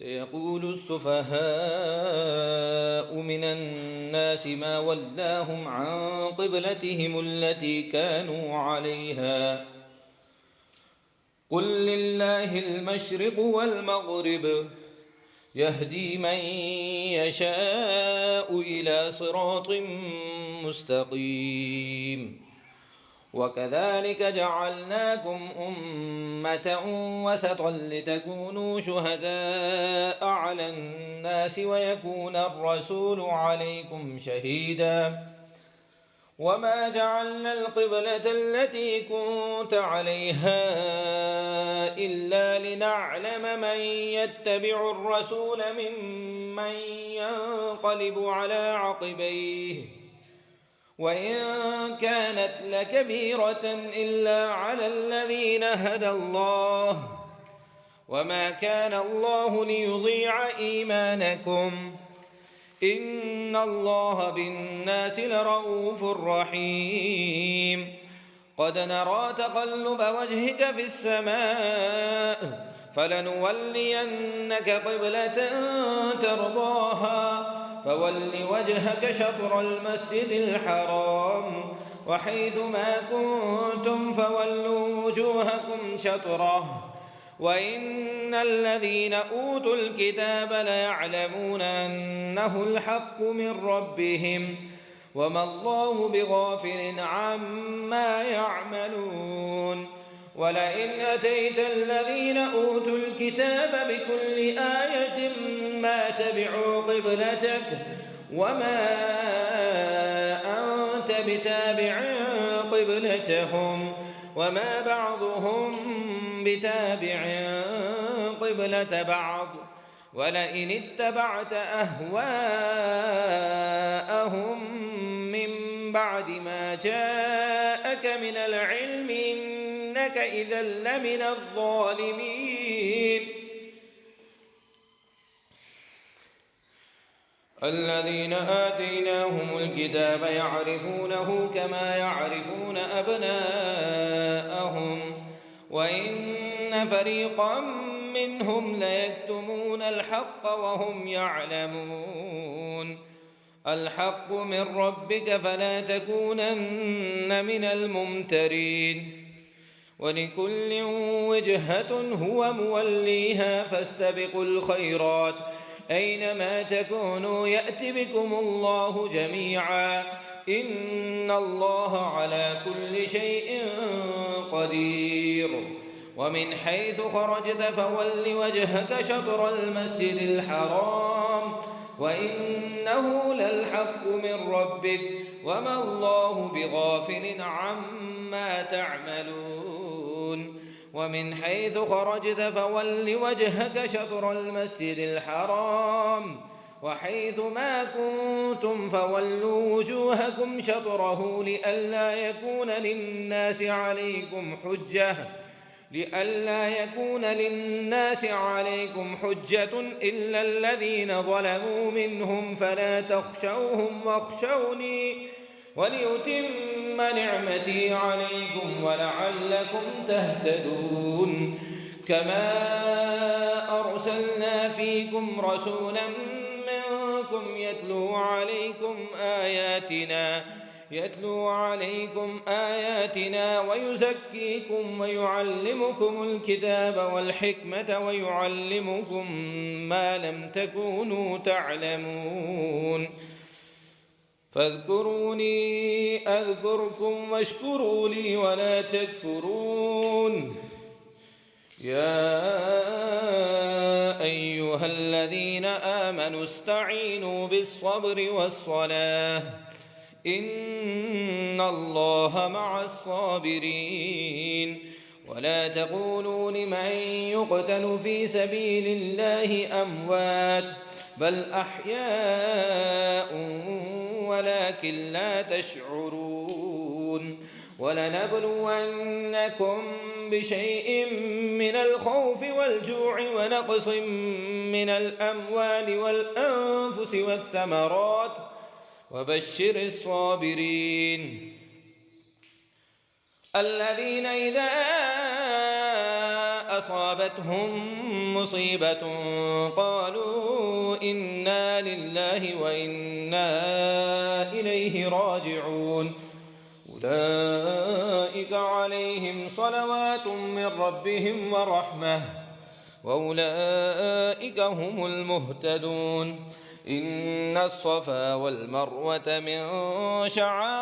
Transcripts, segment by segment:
سيقول السفهاء من الناس ما ولاهم عن قبلتهم التي كانوا عليها قل لله المشرق والمغرب يهدي من يشاء إلى صراط مستقيم وكذلك جعلناكم أمة وسطا لتكونوا شهداء على الناس ويكون الرسول عليكم شهيدا وما جعلنا القبلة التي كنت عليها إلا لنعلم من يتبع الرسول ممن ينقلب على عقبيه وإن كانت لكبيرة إلا على الذين هدى الله وما كان الله ليضيع إيمانكم إن الله بالناس لرؤوف رحيم قد نرى تقلب وجهك في السماء فلنولينك قبلة ترضاها فول وجهك شطر المسجد الحرام وحيث ما كنتم فولوا وجوهكم شطره وإن الذين أوتوا الكتاب ليعلمون أنه الحق من ربهم وما الله بغافل عما يعملون ولئن أتيت الذين أوتوا الكتاب بكل آية ما تبعوا قبلتك وما أنت بتابع قبلتهم وما بعضهم بتابع قبلة بعض ولئن اتبعت أهواءهم من بعد ما جاءك من العلم إنك إذا لمن الظالمين الذين آتيناهم الكتاب يعرفونه كما يعرفون أبناءهم وإن فريقا منهم ليكتمون الحق وهم يعلمون الحق من ربك فلا تكونن من الممترين ولكل وجهة هو موليها فاستبقوا الخيرات أينما تكونوا يأت بكم الله جميعا إن الله على كل شيء قدير ومن حيث خرجت فول وجهك شطر المسجد الحرام وإنه للحق من ربك وما الله بغافل عما تعملون ومن حيث خرجت فول وجهك شطر المسجد الحرام وحيث ما كنتم فولوا وجوهكم شطره لئلا يكون للناس عليكم حجة إلا الذين ظلموا منهم فلا تخشوهم واخشوني وليتم نعمتي عليكم ولعلكم تهتدون كما أرسلنا فيكم رسولا منكم يتلو عليكم آياتنا ويزكيكم ويعلمكم الكتاب والحكمة ويعلمكم ما لم تكونوا تعلمون فاذكروني أذكركم واشكروا لي ولا تكفرون يا أيها الذين آمنوا استعينوا بالصبر والصلاة إن الله مع الصابرين ولا تقولوا لمن يقتل في سبيل الله أموات بل أحياء ولكن لا تشعرون ولنبلونكم بشيء من الخوف والجوع ونقص من الأموال والأنفس والثمرات وبشر الصابرين الذين إذا أصابتهم مصيبة قالوا إنا لله وإنا إليه راجعون أولئك عليهم صلوات من ربهم ورحمة وأولئك هم المهتدون إن الصفا والمروة من شعائر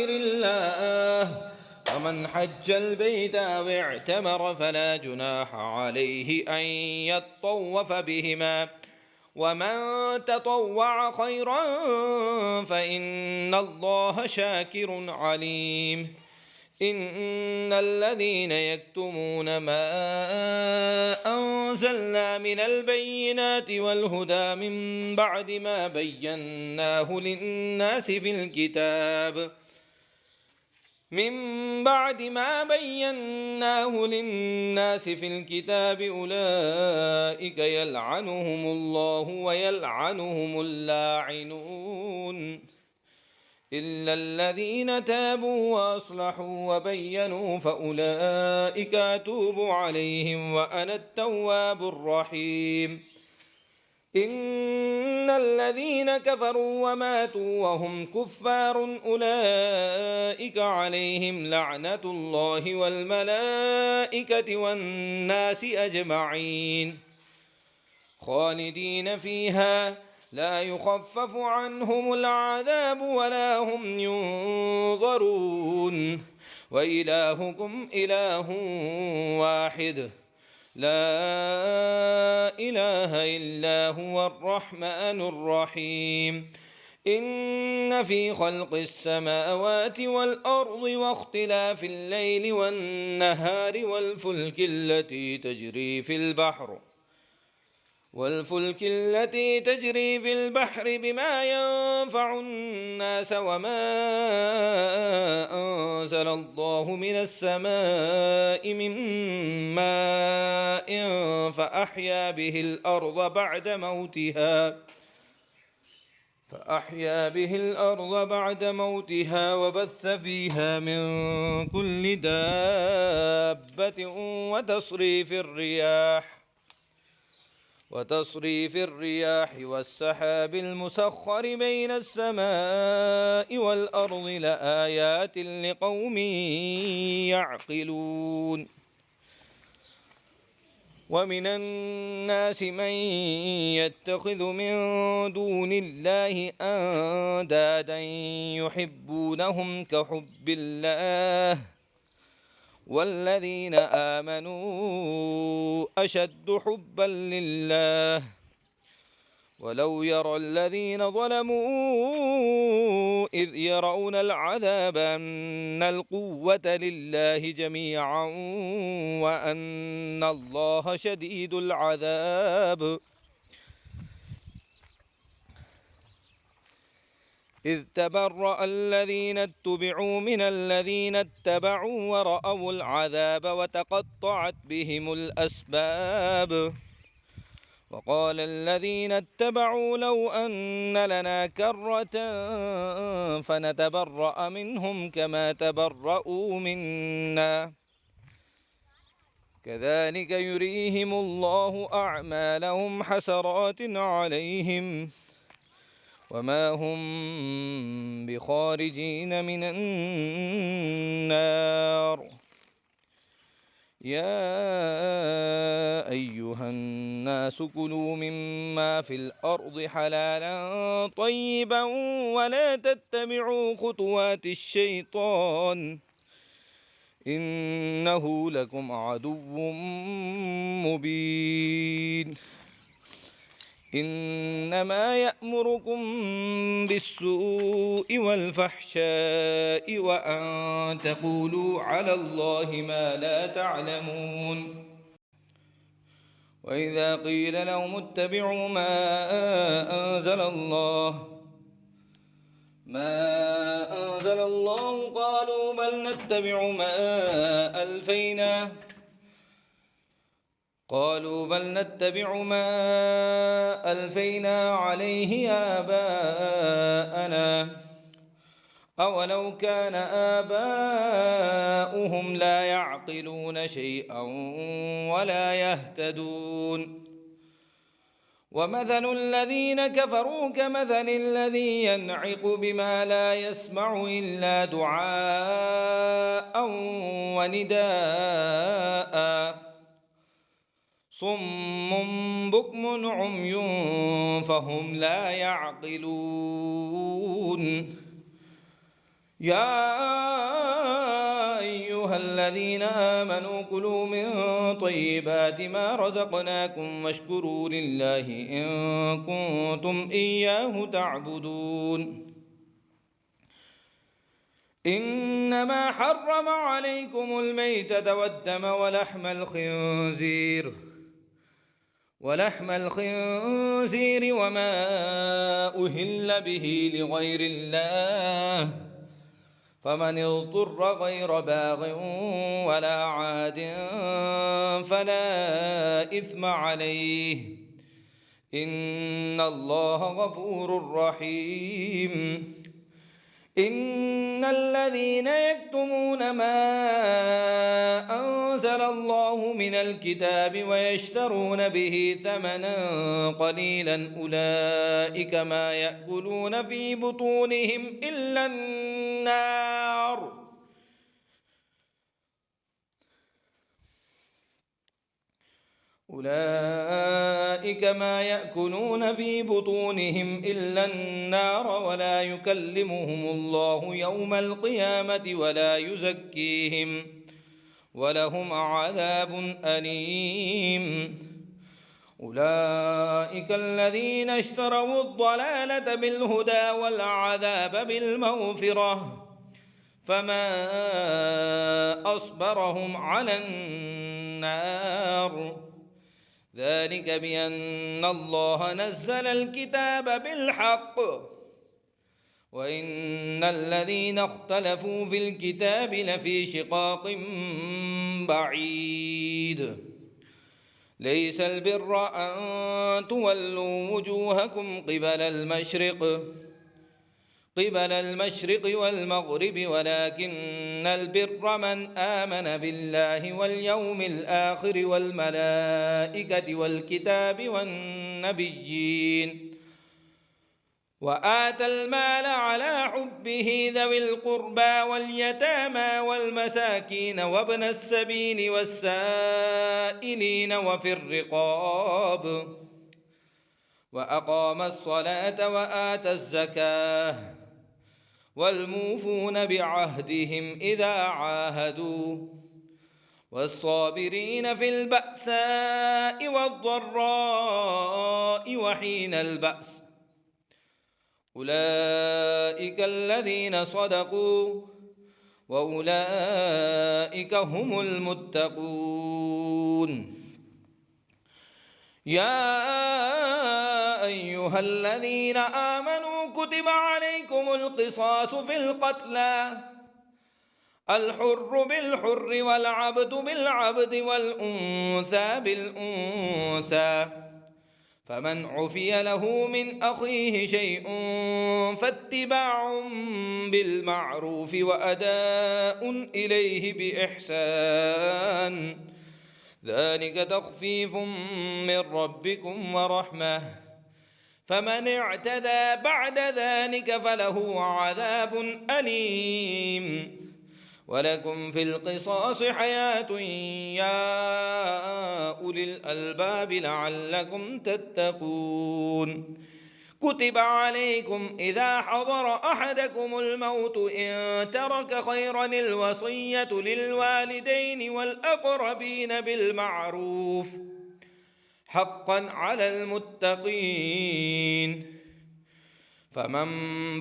الله ومن حج البيت أو اعتمر فلا جناح عليه أن يطوف بهما ومن تطوع خيرا فإن الله شاكر عليم إن الذين يكتمون ما أنزلنا من البينات والهدى من بعد ما بيناه للناس في الكتاب أولئك يلعنهم الله ويلعنهم اللاعنون إلا الذين تابوا وأصلحوا وبينوا فأولئك أتوب عليهم وأنا التواب الرحيم إن الذين كفروا وماتوا وهم كفار أولئك عليهم لعنة الله والملائكة والناس أجمعين خالدين فيها لا يخفف عنهم العذاب ولا هم ينظرون وإلهكم إله واحد لا إله إلا هو الرحمن الرحيم إن في خلق السماوات والأرض واختلاف الليل والنهار والفلك التي تجري في البحر بما ينفع الناس وما أنزل الله من السماء من ماء فأحيا به الأرض بعد موتها وبث فيها من كل دابة وتصريف الرياح والسحاب المسخر بين السماء والأرض لآيات لقوم يعقلون ومن الناس من يتخذ من دون الله أندادا يحبونهم كحب الله والذين آمنوا أشد حبا لله ولو يرى الذين ظلموا إذ يرون العذاب أن القوة لله جميعا وأن الله شديد العذاب إذ تبرأ الذين اتبعوا من الذين اتبعوا ورأوا العذاب وتقطعت بهم الأسباب وقال الذين اتبعوا لو أن لنا كرة فنتبرأ منهم كما تبرأوا منا كذلك يريهم الله أعمالهم حسرات عليهم وما هم بخارجين من النار يا أيها الناس كلوا مما في الأرض حلالا طيبا ولا تتبعوا خطوات الشيطان إنه لكم عدو مبين إنما يأمركم بالسوء والفحشاء وأن تقولوا على الله ما لا تعلمون وإذا قيل لهم اتبعوا ما أنزل الله قالوا بل نتبع ما ألفينا عليه آباءنا أولو كان آباؤهم لا يعقلون شيئا ولا يهتدون ومثل الذين كفروا كمثل الذي ينعق بما لا يسمع إلا دعاء ونداء صم بكم عمي فهم لا يعقلون يا أيها الذين آمنوا كلوا من طيبات ما رزقناكم واشكروا لله إن كنتم إياه تعبدون إنما حرم عليكم الميتة والدم ولحم الخنزير وما أهل به لغير الله فمن اضطر غير باغ ولا عاد فلا إثم عليه إن الله غفور رحيم إن الذين يكتمون ما أنزل الله من الكتاب ويشترون به ثمنا قليلا أولئك ما يأكلون في بطونهم إلا النار ولا يكلمهم الله يوم القيامة ولا يزكيهم ولهم عذاب أليم أولئك الذين اشتروا الضلالة بالهدى والعذاب بالمغفرة فما أصبرهم على النار ذلك بأن الله نزل الكتاب بالحق وإن الذين اختلفوا في الكتاب لفي شقاق بعيد ليس البر أن تولوا وجوهكم قبل المشرق والمغرب ولكن البر من آمن بالله واليوم الآخر والملائكة والكتاب والنبيين وآتى المال على حبه ذوي القربى واليتامى والمساكين وابن السبيل والسائلين وفي الرقاب وأقام الصلاة وآتى الزكاة والموفون بعهدهم إذا عاهدوا والصابرين في البأساء والضراء وحين البأس أولئك الذين صدقوا وأولئك هم المتقون يا أيها الذين آمنوا كتب عليكم القصاص في القتلى الحر بالحر والعبد بالعبد والأنثى بالأنثى فمن عفي له من أخيه شيء فاتباع بالمعروف وأداء إليه بإحسان ذلك تخفيف من ربكم ورحمة فمن اعتدى بعد ذلك فله عذاب أليم ولكم في القصاص حياة يا أولي الألباب لعلكم تتقون كتب عليكم إذا حضر أحدكم الموت إن ترك خيرا الوصية للوالدين والأقربين بالمعروف حقا على المتقين فمن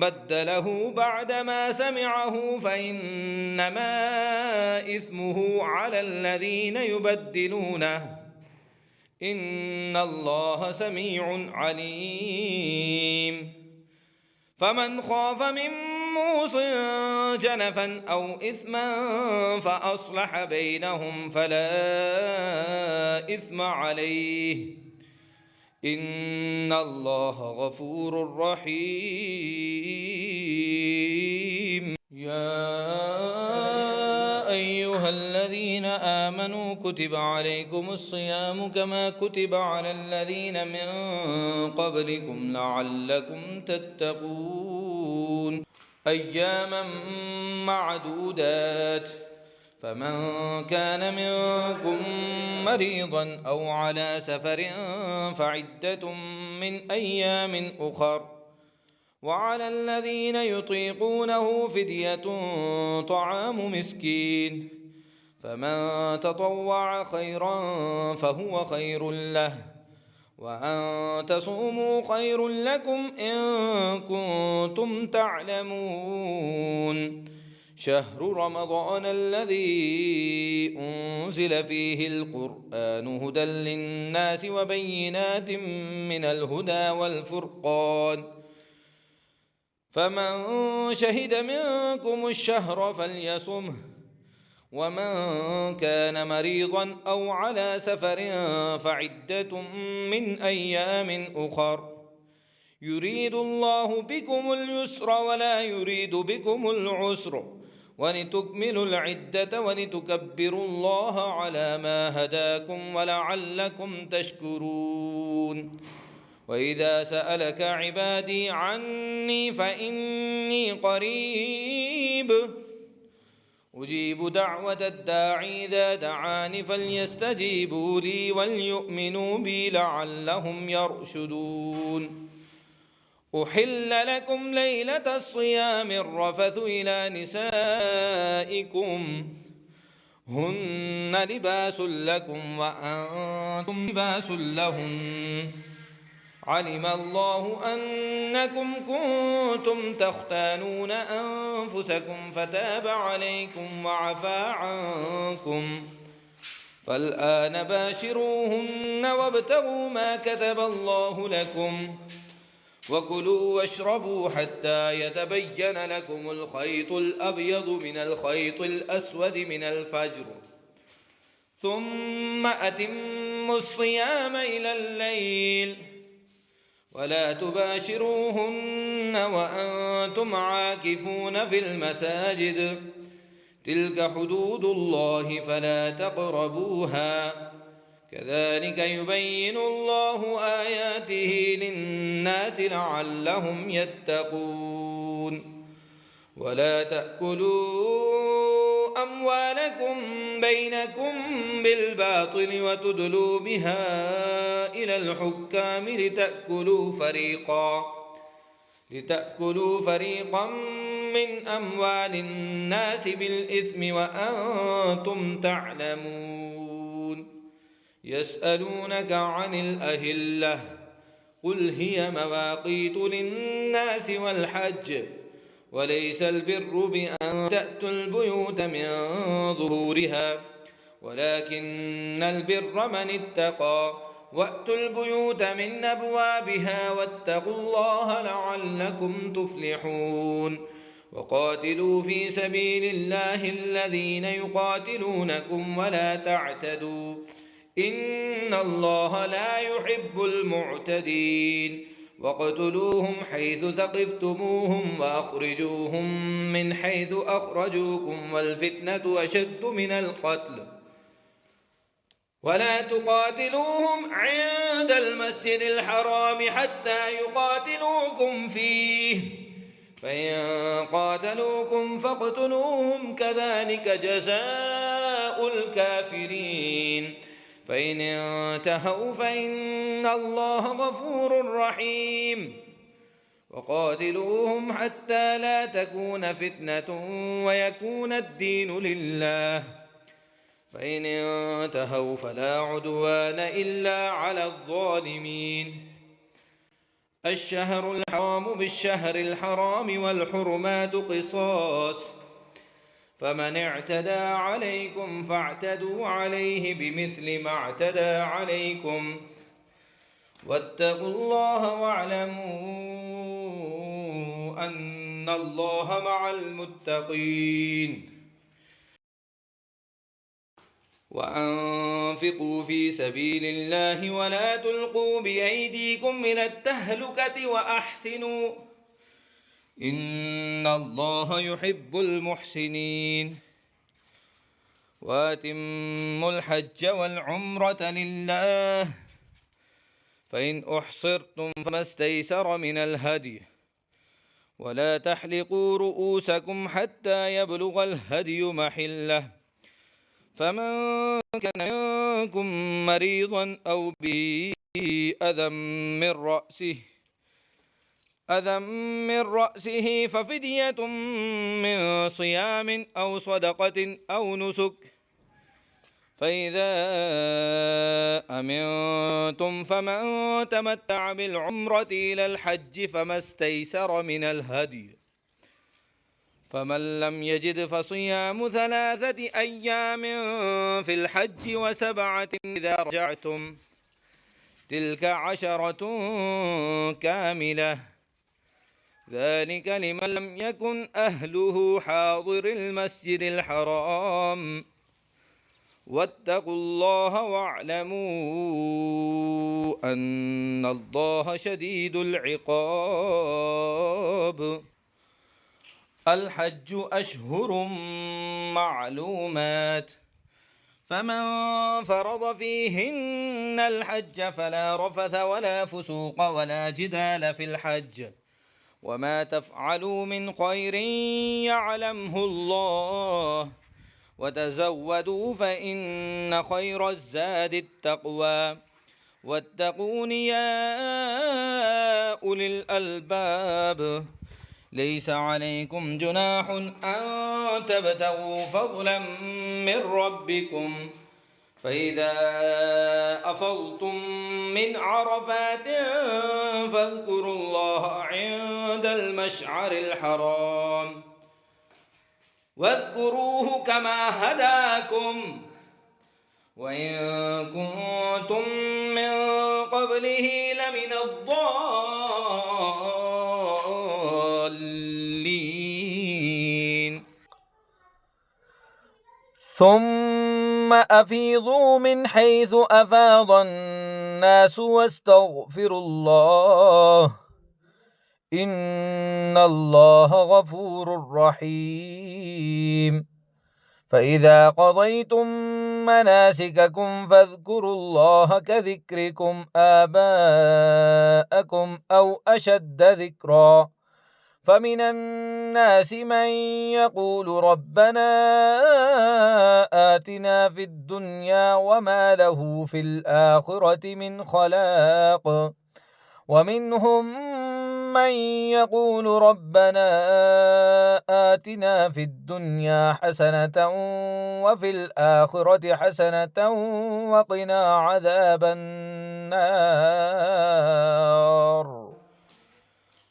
بدله بعدما سمعه فإنما إثمه على الذين يبدلونه إن الله سميع عليم فمن خاف من موص جنفا أو إثما فأصلح بينهم فلا إثم عليه إن الله غفور رحيم. يا أيها الذين آمنوا كتب عليكم الصيام كما كتب على الذين من قبلكم لعلكم تتقون. أياما معدودات، فمن كان منكم مريضا أو على سفر فعدة من أيام أخر، وعلى الذين يطيقونه فدية طعام مسكين، فمن تطوع خيرا فهو خير له، وأن تصوموا خير لكم إن كنتم تعلمون. شهر رمضان الذي أنزل فيه القرآن هدى للناس وبينات من الهدى والفرقان، فمن شهد منكم الشهر فليصمه، ومن كان مريضا أو على سفر فعدة من أيام أخر، يريد الله بكم اليسر ولا يريد بكم العسر، ولتكملوا العدة ولتكبروا الله على ما هداكم ولعلكم تشكرون. وإذا سألك عبادي عني فإني قريب أجيب دعوة الداعي إذا دعان فليستجيبوا لي وليؤمنوا بي لعلهم يرشدون. أحل لكم ليلة الصيام الرفث إلى نسائكم هن لباس لكم وأنتم لباس لهن، علم الله أنكم كنتم تختانون أنفسكم فتاب عليكم وعفى عنكم، فالآن باشروهن وابتغوا ما كتب الله لكم، وكلوا واشربوا حتى يتبين لكم الخيط الأبيض من الخيط الأسود من الفجر، ثم أتموا الصيام إلى الليل، ولا تباشروهن وأنتم عاكفون في المساجد، تلك حدود الله فلا تقربوها، كذلك يبين الله آياته للناس لعلهم يتقون. ولا تأكلوا أموالكم بينكم بالباطل وتدلوا بها إلى الحكام لتأكلوا فريقا من أموال الناس بالإثم وأنتم تعلمون. يسألونك عن الأهلة قل هي مواقيت للناس والحج، وليس البر بأن تأتوا البيوت من ظهورها، ولكن البر من اتقى، وأتوا البيوت من أبوابها واتقوا الله لعلكم تفلحون. وقاتلوا في سبيل الله الذين يقاتلونكم ولا تعتدوا إن الله لا يحب المعتدين. واقتلوهم حيث ثقفتموهم وأخرجوهم من حيث أخرجوكم والفتنة أشد من القتل، ولا تقاتلوهم عند المسجد الحرام حتى يقاتلوكم فيه، فإن قاتلوكم فاقتلوهم كذلك جزاء الكافرين، فإن انتهوا فإن الله غفور رحيم. وقاتلوهم حتى لا تكون فتنة ويكون الدين لله، فإن انتهوا فلا عدوان إلا على الظالمين. الشهر الحرام بالشهر الحرام والحرمات قصاص، فمن اعتدى عليكم فاعتدوا عليه بمثل ما اعتدى عليكم، واتقوا الله واعلموا أن الله مع المتقين. وأنفقوا في سبيل الله ولا تلقوا بأيديكم إلى التهلكة وأحسنوا إن الله يحب المحسنين وأتموا الحج والعمرة لله فإن أحصرتم فما استيسر من الهدي ولا تحلقوا رؤوسكم حتى يبلغ الهدي محله فمن كان منكم مريضا أو به أذى من رأسه ففدية من صيام أو صدقة أو نسك فإذا أمنتم فمن تمتع بالعمرة إلى الحج فما استيسر من الهدي فمن لم يجد فصيام 3 أيام في الحج و7 إذا رجعتم تلك 10 كاملة ذلك لمن لم يكن أهله حاضر المسجد الحرام واتقوا الله واعلموا أن الله شديد العقاب الحج أشهر معلومات فمن فرض فيهن الحج فلا رفث ولا فسوق ولا جدال في الحج وما تفعلوا من خير يعلمه الله وتزودوا فإن خير الزاد التقوى واتقون يا أولي الألباب ليس عليكم جناح أن تبتغوا فضلا من ربكم فإذا أفضتم من عرفات فاذكروا الله عند المشعر الحرام واذكروه كما هداكم وإن كنتم من قبله لمن الضالين ثم أفيضوا من حيث أفاض الناس واستغفروا الله إن الله غفور رحيم فإذا قضيتم مناسككم فاذكروا الله كذكركم آباءكم أو أشد ذكرا فمن الناس من يقول ربنا آتنا في الدنيا وما له في الآخرة من خلاق ومنهم من يقول ربنا آتنا في الدنيا حسنة وفي الآخرة حسنة وقنا عذاب النار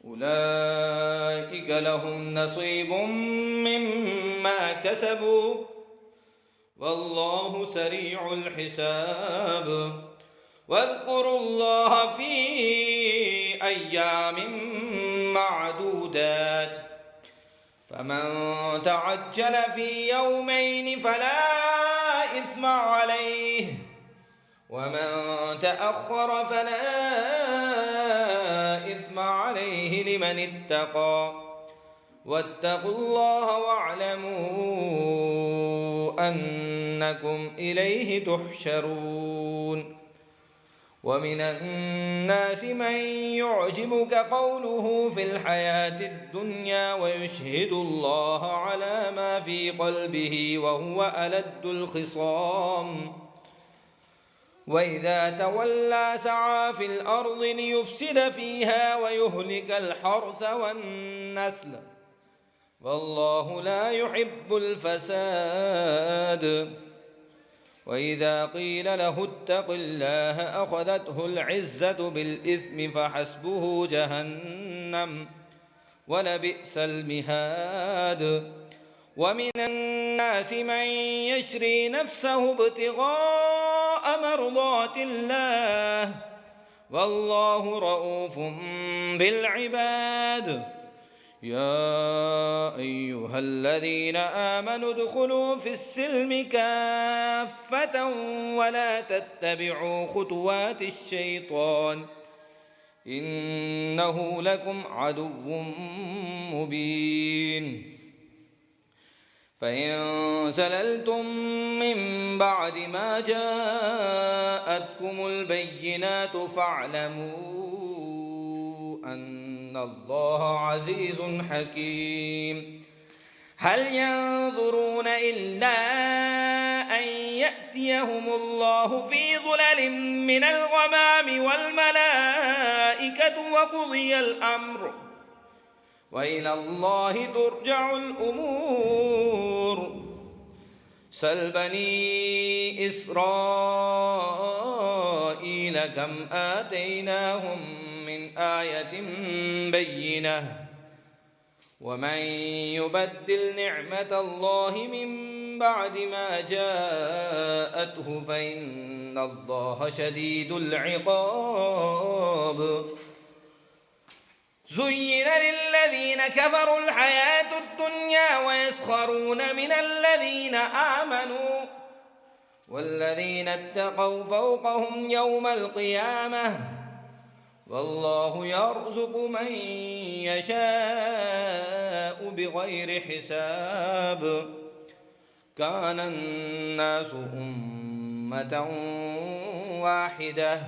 أولئك لهم نصيب مما كسبوا والله سريع الحساب واذكروا الله في أيام معدودات فمن تعجل في يومين فلا إثم عليه ومن تأخر فلا إثم عليه لمن اتقى واتقوا الله واعلموا أنكم إليه تحشرون ومن الناس من يعجبك قوله في الحياة الدنيا ويشهد الله على ما في قلبه وهو ألد الخصام وإذا تولى سعى في الأرض ليفسد فيها ويهلك الحرث والنسل والله لا يحب الفساد وإذا قيل له اتق الله أخذته العزة بالإثم فحسبه جهنم ولبئس المهاد ومن الناس من يشري نفسه ابتغاء مرضات الله والله رؤوف بالعباد يا أيها الذين آمنوا ادخلوا في السلم كافة ولا تتبعوا خطوات الشيطان إنه لكم عدو مبين فإن زللتم من بعد ما جاءتكم البينات فاعلموا أن الله عزيز حكيم هل ينظرون إلا أن يأتيهم الله في ظلل من الغمام والملائكة وقضي الأمر وإلى الله ترجع الأمور سل بني إسرائيل كم آتيناهم من آية بينة ومن يبدل نعمة الله من بعد ما جاءته فإن الله شديد العقاب زين للذين كفروا الحياة الدنيا ويسخرون من الذين آمنوا والذين اتقوا فوقهم يوم القيامة والله يرزق من يشاء بغير حساب كان الناس أمة واحدة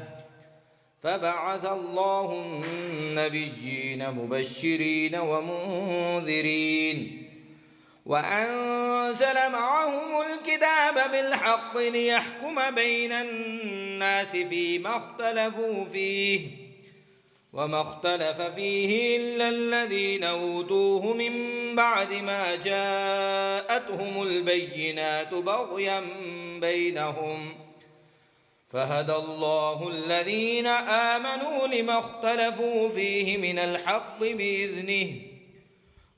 فبعث الله النبيين مبشرين ومنذرين وأنزل معهم الكتاب بالحق ليحكم بين الناس فيما اختلفوا فيه وما اختلف فيه إلا الذين أوتوه من بعد ما جاءتهم البينات بغيا بينهم فهدى الله الذين آمنوا لما اختلفوا فيه من الحق بإذنه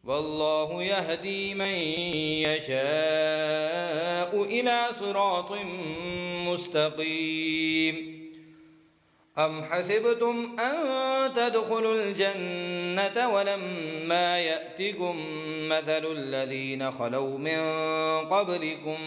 والله يهدي من يشاء إلى صراط مستقيم أم حسبتم أن تدخلوا الجنة ولما يأتكم مثل الذين خلوا من قبلكم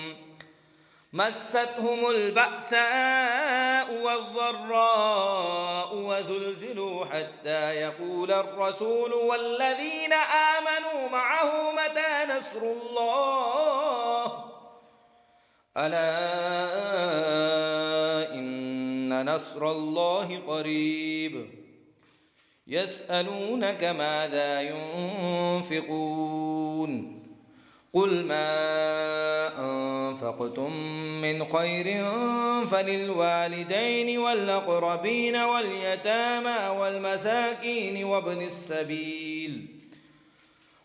مستهم البأساء والضراء وزلزلوا حتى يقول الرسول والذين آمنوا معه متى نصر الله ألا إن نصر الله قريب يسألونك ماذا ينفقون قل ما أنفقتم من خير فللوالدين والأقربين واليتامى والمساكين وابن السبيل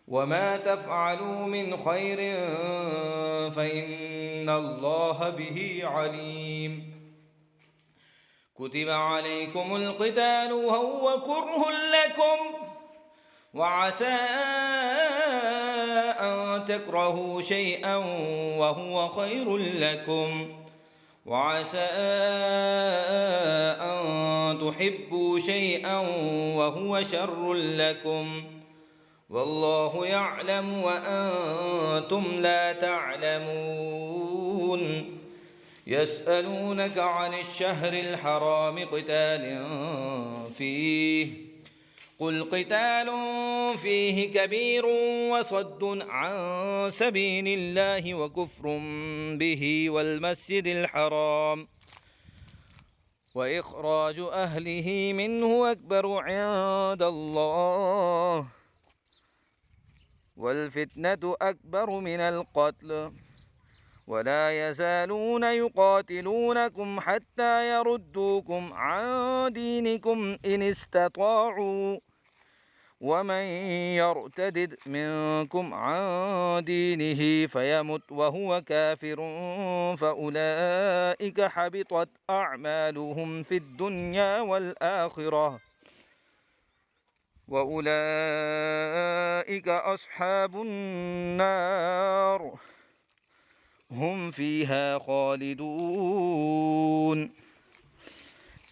وما تفعلوا من خير فإن الله به عليم كتب عليكم القتال وهو كره لكم وعسى أن تكرهوا شيئا وهو خير لكم وعسى أن تحبوا شيئا وهو شر لكم والله يعلم وأنتم لا تعلمون يسألونك عن الشهر الحرام قتال فيه قل قتال فيه كبير وصد عن سبيل الله وكفر به والمسجد الحرام وإخراج أهله منه أكبر عند الله والفتنة أكبر من القتل ولا يزالون يقاتلونكم حتى يردوكم عن دينكم إن استطاعوا ومن يرتدد منكم عن دينه فيمت وهو كافر فأولئك حبطت أعمالهم في الدنيا والآخرة وأولئك أصحاب النار هم فيها خالدون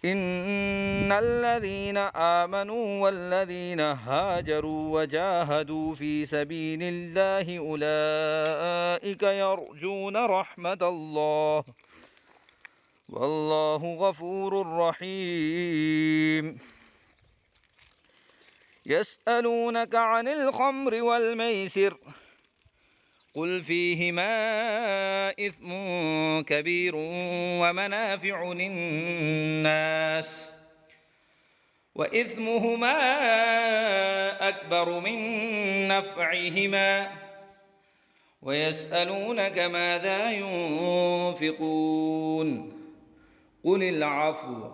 إن إن الذين آمنوا والذين هاجروا وجاهدوا في سبيل الله أولئك يرجون رحمة الله والله غفور رحيم يسألونك عن الخمر والميسر قل فيهما إثم كبير ومنافع للناس وإثمهما أكبر من نفعهما ويسألونك ماذا ينفقون قل العفو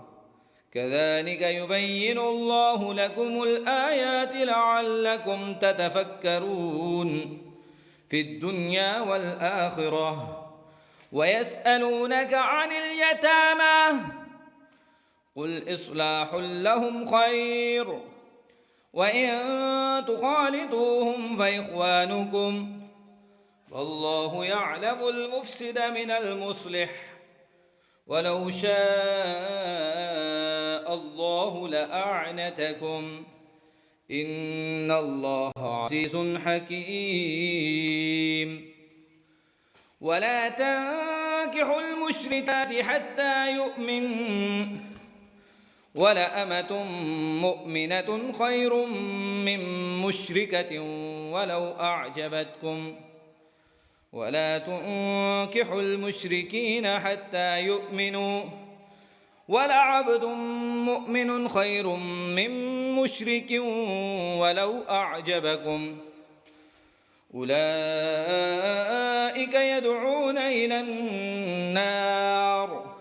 كذلك يبين الله لكم الآيات لعلكم تتفكرون في الدنيا والآخرة ويسألونك عن اليتامى قل إصلاح لهم خير وإن تخالطوهم فإخوانكم والله يعلم المفسد من المصلح ولو شاء الله لأعنتكم إن الله عزيز حكيم ولا تنكحوا المشركات حتى يؤمن ولأمة مؤمنة خير من مشركة ولو أعجبتكم ولا تنكحوا المشركين حتى يؤمنوا ولعبد مؤمن خير من مشرك ولو أعجبكم أولئك يدعون إلى النار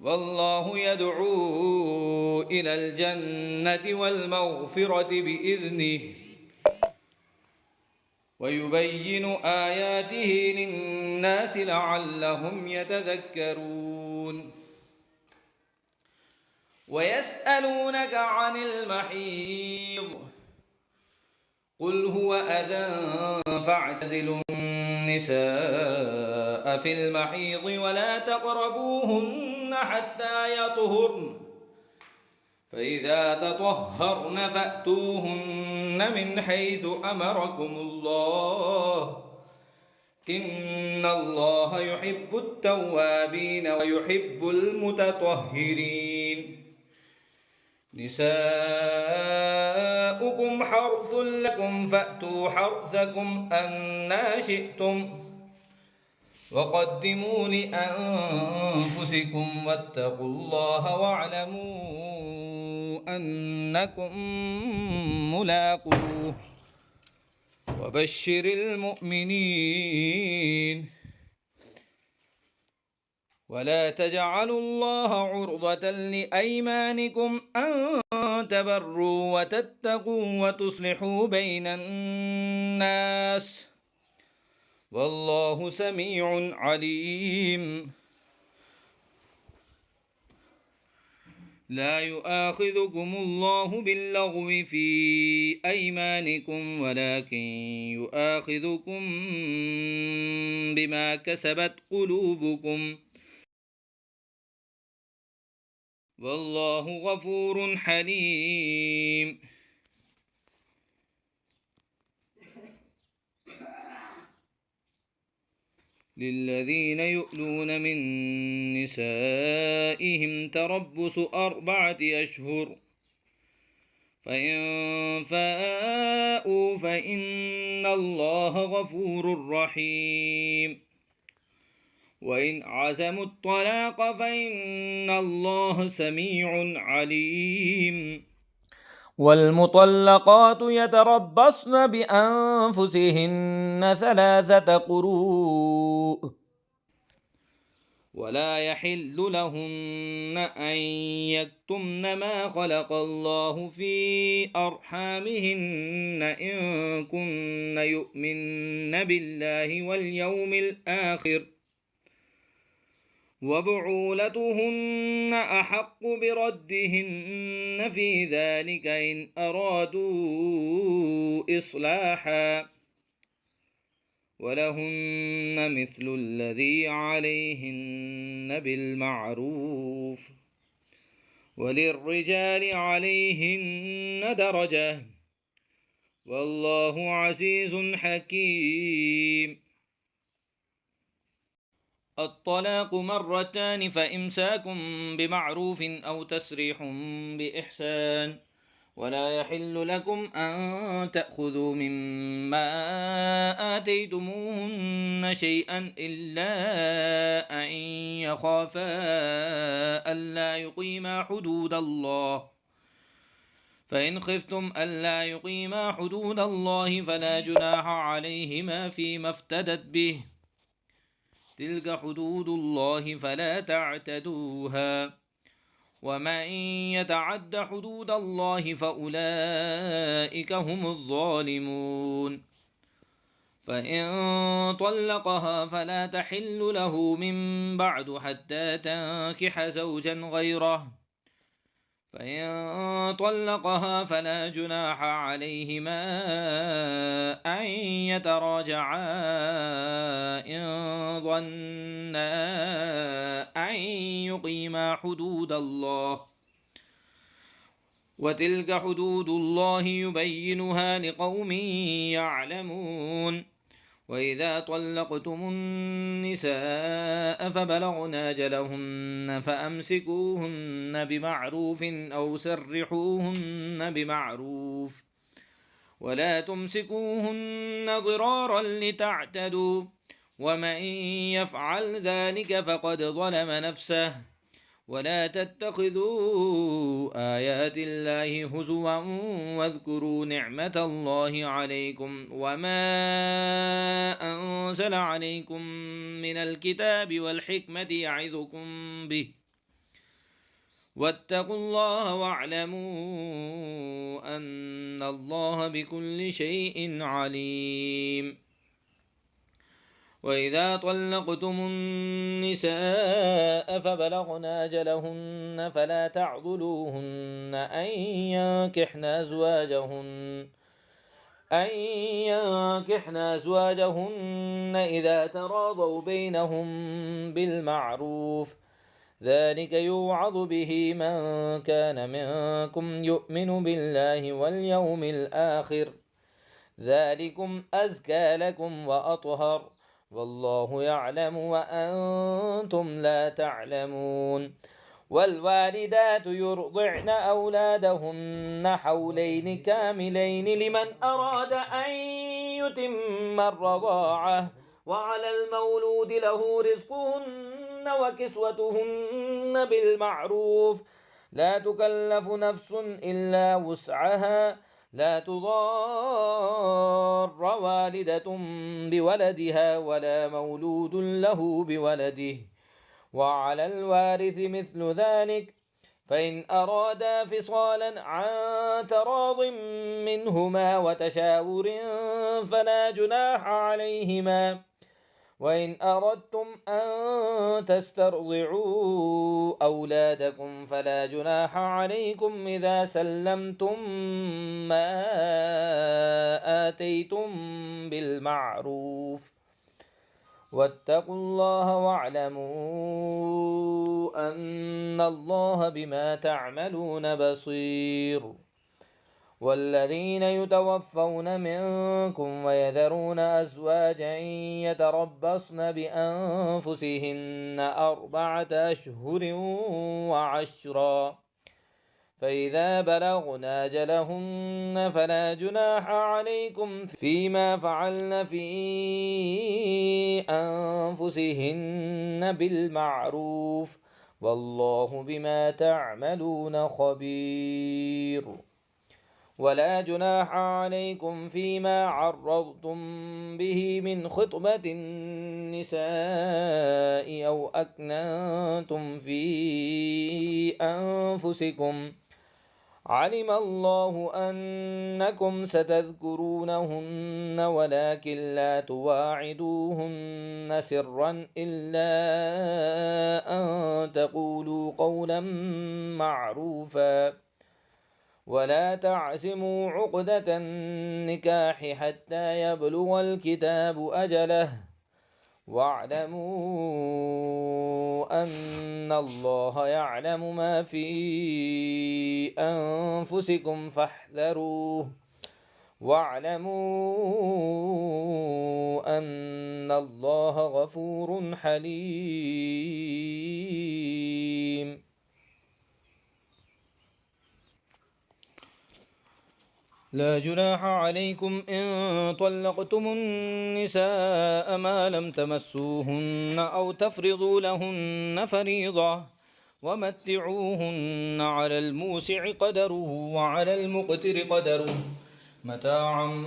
والله يدعو إلى الجنة والمغفرة بإذنه ويبين آياته للناس لعلهم يتذكرون ويسألونك عن المحيض قل هو أذى فاعتزلوا النساء في المحيض ولا تقربوهن حتى يطهرن فإذا تطهرن فأتوهن من حيث أمركم الله إن الله يحب التوابين ويحب المتطهرين نساؤكم حرث لكم فأتوا حرثكم أنى شئتم وقدموا لأنفسكم واتقوا الله واعلموا أنكم ملاقوه وبشر المؤمنين ولا تجعلوا الله عرضة لأيمانكم أن تبروا وتتقوا وتصلحوا بين الناس والله سميع عليم لا يؤاخذكم الله باللغو في أيمانكم ولكن يؤاخذكم بما كسبت قلوبكم والله غفور حليم للذين يؤلون من نسائهم تربص 4 أشهر فإن فاءوا فإن الله غفور رحيم وإن عزموا الطلاق فإن الله سميع عليم والمطلقات يتربصن بأنفسهن 3 قروء ولا يحل لهن أن يكتمن ما خلق الله في أرحامهن إن كن يؤمن بالله واليوم الآخر وبعولتهن أحق بردهن في ذلك إن أرادوا إصلاحا ولهن مثل الذي عليهن بالمعروف وللرجال عليهن درجة والله عزيز حكيم. الطلاق مرتان فإمساك بمعروف أو تسريح بإحسان ولا يحل لكم أن تأخذوا مما آتيتموهن شيئا إلا أن يخافا ألا يقيما حدود الله، فإن خفتم ألا يقيما حدود الله فلا جناح عليهما فيما افتدت به، تلك حدود الله فلا تعتدوها، ومن يتعد حدود الله فأولئك هم الظالمون. فإن طلقها فلا تحل له من بعد حتى تنكح زوجا غيره، فإن طلقها فلا جناح عليهما أن يتراجعا إن ظنا أن يقيما حدود الله، وتلك حدود الله يبينها لقوم يعلمون. وإذا طلقتم النساء فبلغن أجلهن فأمسكوهن بمعروف أو سرحوهن بمعروف، ولا تمسكوهن ضرارا لتعتدوا، ومن يفعل ذلك فقد ظلم نفسه. ولا تتخذوا آيات الله هزوا واذكروا نعمة الله عليكم وما أنزل عليكم من الكتاب والحكمة يعظكم به، واتقوا الله واعلموا أن الله بكل شيء عليم. وإذا طلقتم النساء فبلغن أجلهن فلا تعضلوهن أن ينكحن أزواجهن إذا تراضوا بينهم بالمعروف، ذلك يوعظ به من كان منكم يؤمن بالله واليوم الآخر، ذلكم أزكى لكم وأطهر، والله يعلم وأنتم لا تعلمون. والوالدات يرضعن أولادهن حولين كاملين لمن أراد أن يتم الرضاعة، وعلى المولود له رزقهن وكسوتهن بالمعروف، لا تكلف نفس إلا وسعها، لا تضار والدة بولدها ولا مولود له بولده، وعلى الوارث مثل ذلك، فإن أرادا فصالا عن تراض منهما وتشاور فلا جناح عليهما. وإن أردتم أن تسترضعوا أولادكم فلا جناح عليكم إذا سلمتم ما آتيتم بالمعروف، واتقوا الله واعلموا أن الله بما تعملون بصير. والذين يتوفون منكم ويذرون أزواجا يتربصن بأنفسهن 4 أشهر وعشرا، فإذا بلغن أجلهن فلا جناح عليكم فيما فعلن في أنفسهن بالمعروف، والله بما تعملون خبير. ولا جناح عليكم فيما عرضتم به من خطبة النساء أو أكننتم في أنفسكم، علم الله أنكم ستذكرونهن ولكن لا تواعدوهن سرا إلا أن تقولوا قولا معروفا، ولا تعزموا عقدة النكاح حتى يبلغ الكتاب أجله، واعلموا أن الله يعلم ما في أنفسكم فاحذروه واعلموا أن الله غفور حليم. لا جناح عليكم إن طلقتم النساء ما لم تمسوهن أو تفرضوا لهن فريضة ومتعوهن على الموسع قدره وعلى المقتر قدره متاعا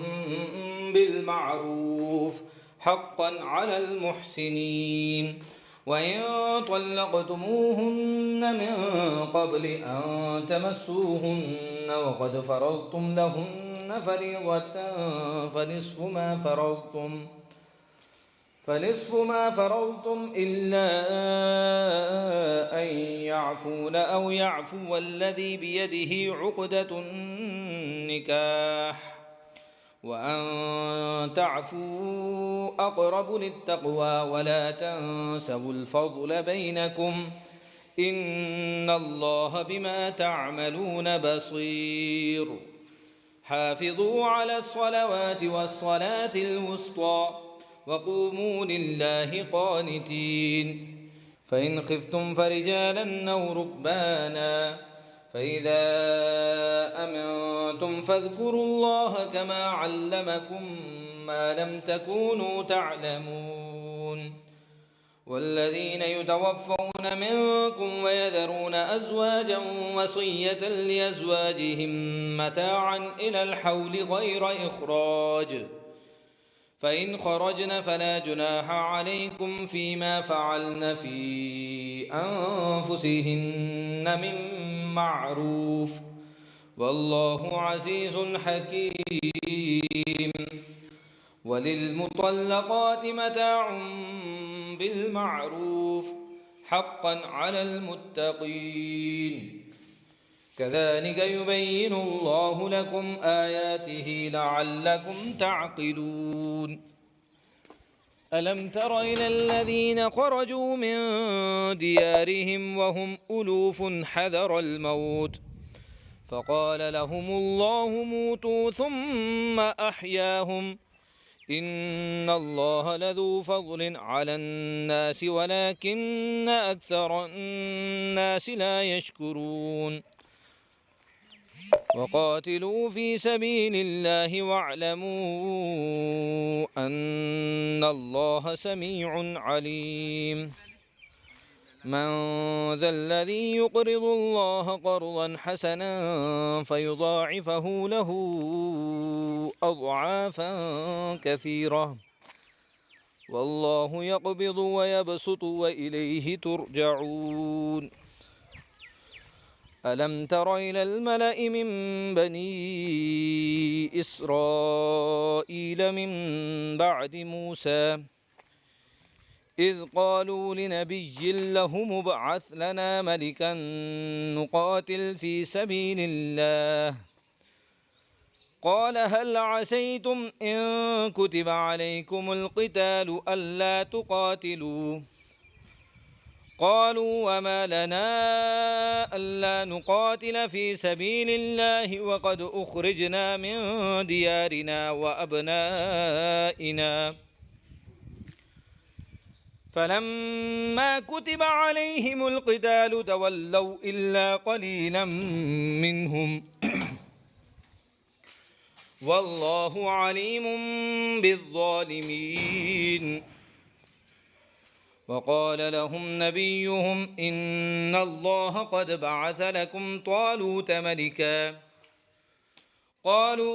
بالمعروف حقا على المحسنين. وإن طلقتموهن من قبل أن تمسوهن وقد فرضتم لهن فريضة فنصف ما فرضتم إلا أن يعفون أو يعفو الذي بيده عقدة النكاح وأن تعفوا أقرب للتقوى ولا تنسوا الفضل بينكم إن الله بما تعملون بصير. حافظوا على الصلوات والصلاة الوسطى وقوموا لله قانتين. فإن خفتم فرجالا أو ركبانا فإذا أمنتم فاذكروا الله كما علمكم ما لم تكونوا تعلمون. والذين يتوفون منكم ويذرون أزواجا وصية لأزواجهم متاعا إلى الحول غير إخراج فإن خرجن فلا جناح عليكم فيما فعلن في أنفسهن من معروف والله عزيز حكيم. وللمطلقات متاع بالمعروف حقا على المتقين كذلك يبين الله لكم آياته لعلكم تعقلون. ألم تر إلى الذين خرجوا من ديارهم وهم ألوف حذر الموت فقال لهم الله موتوا ثم أحياهم إن الله لذو فضل على الناس ولكن أكثر الناس لا يشكرون. وقاتلوا في سبيل الله واعلموا أن الله سميع عليم. من ذا الذي يقرض الله قرضا حسنا فيضاعفه له أضعافا كثيرة والله يقبض ويبسط وإليه ترجعون. ألم تر إلى الملأ من بني إسرائيل من بعد موسى إذ قالوا لنبي له ابعث لنا ملكا نقاتل في سبيل الله قال هل عسيتم إن كتب عليكم القتال ألا تقاتلوا قالوا وما لنا ألا نقاتل في سبيل الله وقد أخرجنا من ديارنا وأبنائنا فلما كتب عليهم القتال تولوا إلا قليلا منهم والله عليم بالظالمين. وقال لهم نبيهم إن الله قد بعث لكم طالوت ملكا قالوا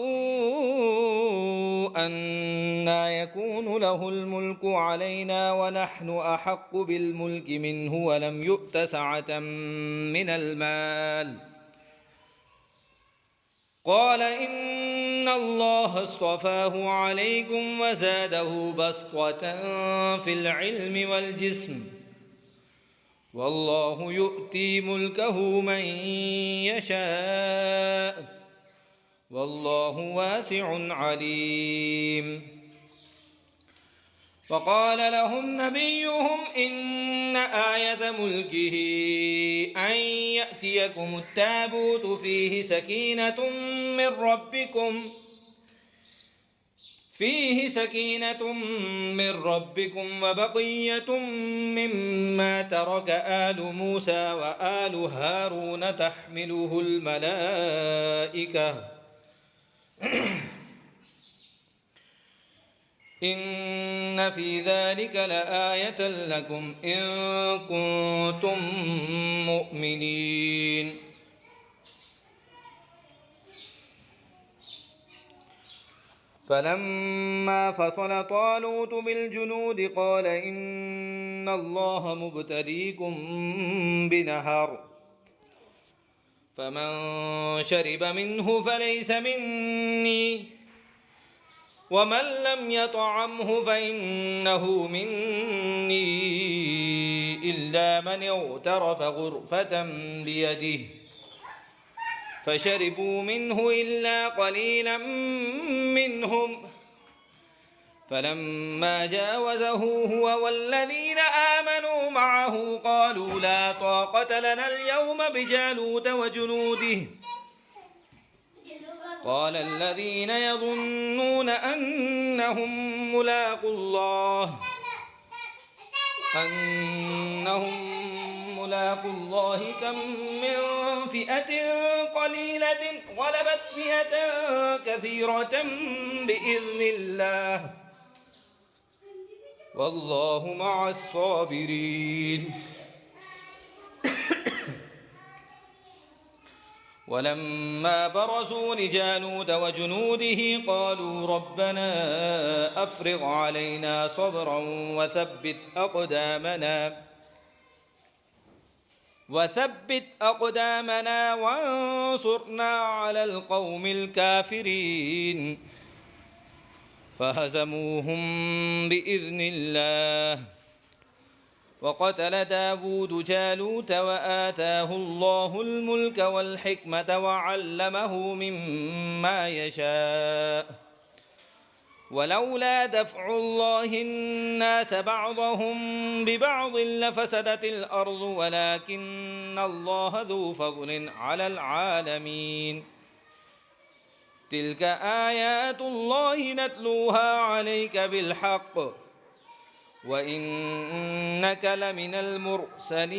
أنى يكون له الملك علينا ونحن أحق بالملك منه ولم يؤت سعة من المال قال إن الله اصطفاه عليكم وزاده بسطة في العلم والجسم والله يؤتي ملكه من يشاء والله واسع عليم. وقال لهم نبيهم إن آية ملكه أن يأتيكم التابوت فيه سكينة من ربكم وبقية مما ترك آل موسى وآل هارون تحمله الملائكة إن في ذلك لآية لكم إن كنتم مؤمنين. فلما فصل طالوت بالجنود قال إن الله مبتليكم بنهر فمن شرب منه فليس مني ومن لم يطعمه فإنه مني إلا من اغترف غرفة بيده فشربوا منه إلا قليلا منهم فلما جاوزه هو والذين آمنوا معه قالوا لا طاقة لنا اليوم بجالوت وجنوده قال الذين يظنون أنهم ملاقو الله كم من فئة قليلة غلبت فئة كثيرة بإذن الله والله مع الصابرين. ولما برزوا لجالوت وجنوده قالوا ربنا أفرغ علينا صبرا وثبت أقدامنا وانصرنا على القوم الكافرين فهزموهم بإذن الله. وقتل داود جالوت وآتاه الله الملك والحكمة وعلمه مما يشاء ولولا دفع الله الناس بعضهم ببعض لفسدت الأرض ولكن الله ذو فضل على العالمين. تلك آيات الله نتلوها عليك بالحق وإنك لمن المرسلين.